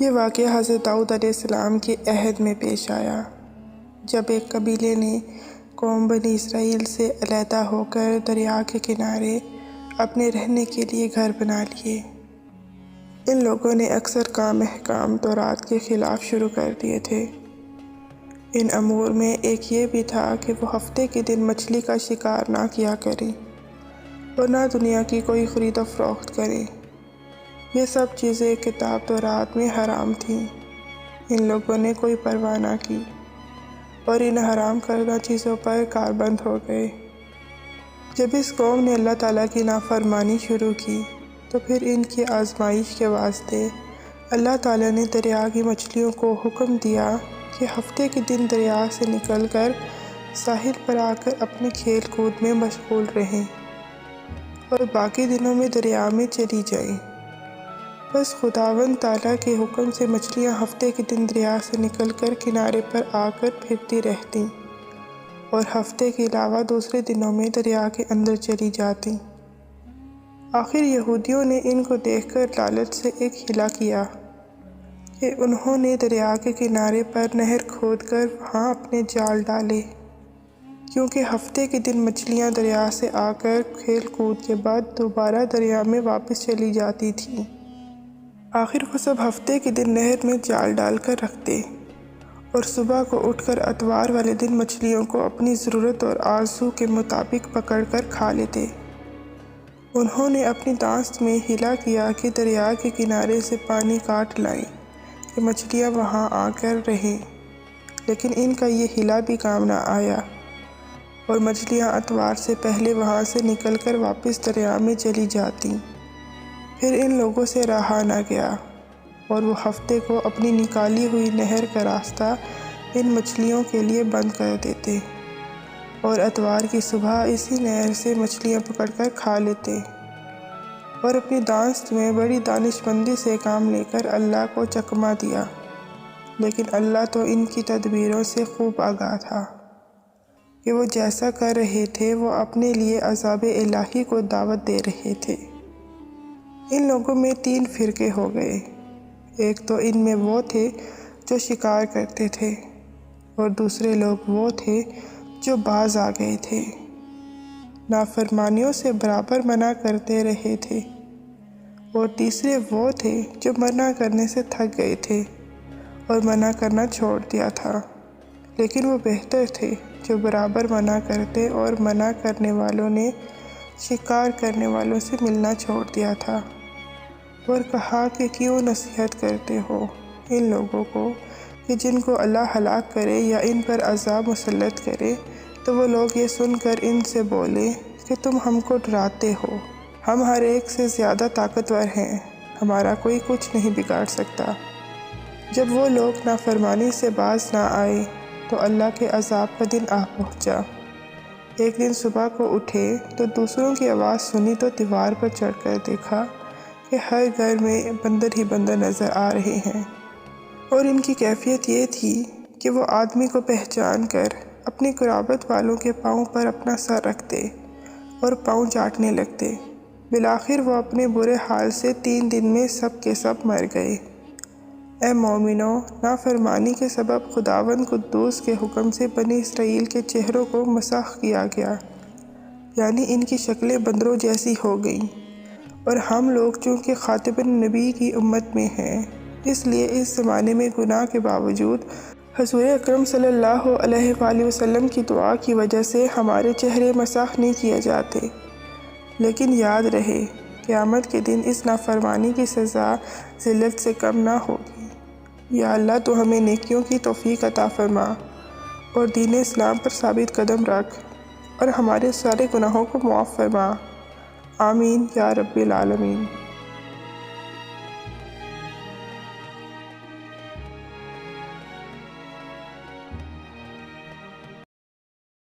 یہ واقعہ حضرت داؤد علیہ السلام کے عہد میں پیش آیا، جب ایک قبیلے نے قوم بنی اسرائیل سے علیحدہ ہو کر دریا کے کنارے اپنے رہنے کے لیے گھر بنا لیے۔ ان لوگوں نے اکثر کام احکام تورات کے خلاف شروع کر دیے تھے۔ ان امور میں ایک یہ بھی تھا کہ وہ ہفتے کے دن مچھلی کا شکار نہ کیا کریں اور نہ دنیا کی کوئی خرید و فروخت کریں۔ یہ سب چیزیں کتاب تورات میں حرام تھیں۔ ان لوگوں نے کوئی پرواہ نہ کی اور ان حرام کردہ چیزوں پر کاربند ہو گئے۔ جب اس قوم نے اللہ تعالیٰ کی نافرمانی شروع کی تو پھر ان کی آزمائش کے واسطے اللہ تعالیٰ نے دریا کی مچھلیوں کو حکم دیا کہ ہفتے کے دن دریا سے نکل کر ساحل پر آ کر اپنے کھیل کود میں مشغول رہیں اور باقی دنوں میں دریا میں چلی جائیں۔ بس خداوند تعالیٰ کے حکم سے مچھلیاں ہفتے کے دن دریا سے نکل کر کنارے پر آ کر پھرتی رہتیں اور ہفتے کے علاوہ دوسرے دنوں میں دریا کے اندر چلی جاتیں۔ آخر یہودیوں نے ان کو دیکھ کر لالچ سے ایک ہیلا کیا کہ انہوں نے دریا کے کنارے پر نہر کھود کر وہاں اپنے جال ڈالے، کیونکہ ہفتے کے دن مچھلیاں دریا سے آ کر کھیل کود کے بعد دوبارہ دریا میں واپس چلی جاتی تھیں۔ آخر وہ سب ہفتے کے دن نہر میں جال ڈال کر رکھتے اور صبح کو اٹھ کر اتوار والے دن مچھلیوں کو اپنی ضرورت اور آرزو کے مطابق پکڑ کر کھا لیتے۔ انہوں نے اپنی دانست میں ہیلا کیا کہ دریا کے کنارے سے پانی کاٹ لائیں کہ مچھلیاں وہاں آ کر رہیں، لیکن ان کا یہ ہیلا بھی کام نہ آیا اور مچھلیاں اتوار سے پہلے وہاں سے نکل کر واپس دریا میں چلی جاتیں۔ پھر ان لوگوں سے رہا نہ گیا اور وہ ہفتے کو اپنی نکالی ہوئی نہر کا راستہ ان مچھلیوں کے لیے بند کر دیتے اور اتوار کی صبح اسی نہر سے مچھلیاں پکڑ کر کھا لیتے اور اپنی دانست میں بڑی دانش مندی سے کام لے کر اللہ کو چکمہ دیا۔ لیکن اللہ تو ان کی تدبیروں سے خوب آگاہ تھا کہ وہ جیسا کر رہے تھے وہ اپنے لیے عذاب الہی کو دعوت دے رہے تھے۔ ان لوگوں میں 3 فرقے ہو گئے۔ ایک تو ان میں وہ تھے جو شکار کرتے تھے اور دوسرے لوگ وہ تھے جو باز آ گئے تھے، نافرمانیوں سے برابر منع کرتے رہے تھے، اور تیسرے وہ تھے جو منع کرنے سے تھک گئے تھے اور منع کرنا چھوڑ دیا تھا، لیکن وہ بہتر تھے جو برابر منع کرتے اور منع کرنے والوں نے شکار کرنے والوں سے ملنا چھوڑ دیا تھا اور کہا کہ کیوں نصیحت کرتے ہو ان لوگوں کو کہ جن کو اللہ ہلاک کرے یا ان پر عذاب مسلط کرے۔ تو وہ لوگ یہ سن کر ان سے بولے کہ تم ہم کو ڈراتے ہو، ہم ہر ایک سے زیادہ طاقتور ہیں، ہمارا کوئی کچھ نہیں بگاڑ سکتا۔ جب وہ لوگ نافرمانی سے باز نہ آئے تو اللہ کے عذاب کا دن آ پہنچا۔ ایک دن صبح کو اٹھے تو دوسروں کی آواز سنی تو دیوار پر چڑھ کر دیکھا کہ ہر گھر میں بندر ہی بندر نظر آ رہے ہیں، اور ان کی کیفیت یہ تھی کہ وہ آدمی کو پہچان کر اپنی قرابت والوں کے پاؤں پر اپنا سر رکھتے اور پاؤں چاٹنے لگتے۔ بالآخر وہ اپنے برے حال سے 3 دن میں سب کے سب مر گئے۔ اے مومنو، نافرمانی کے سبب خداوند قدوس کے حکم سے بنی اسرائیل کے چہروں کو مسخ کیا گیا، یعنی ان کی شکلیں بندروں جیسی ہو گئیں، اور ہم لوگ چونکہ خاتم النبی کی امت میں ہیں اس لیے اس زمانے میں گناہ کے باوجود حضور اکرم صلی اللہ علیہ وآلہ وسلم کی دعا کی وجہ سے ہمارے چہرے مسخ نہیں کیے جاتے۔ لیکن یاد رہے قیامت کے دن اس نافرمانی کی سزا ذلت سے کم نہ ہوگی۔ یا اللہ تو ہمیں نیکیوں کی توفیق عطا فرما اور دین اسلام پر ثابت قدم رکھ اور ہمارے سارے گناہوں کو معاف فرما، آمین یا رب العالمین۔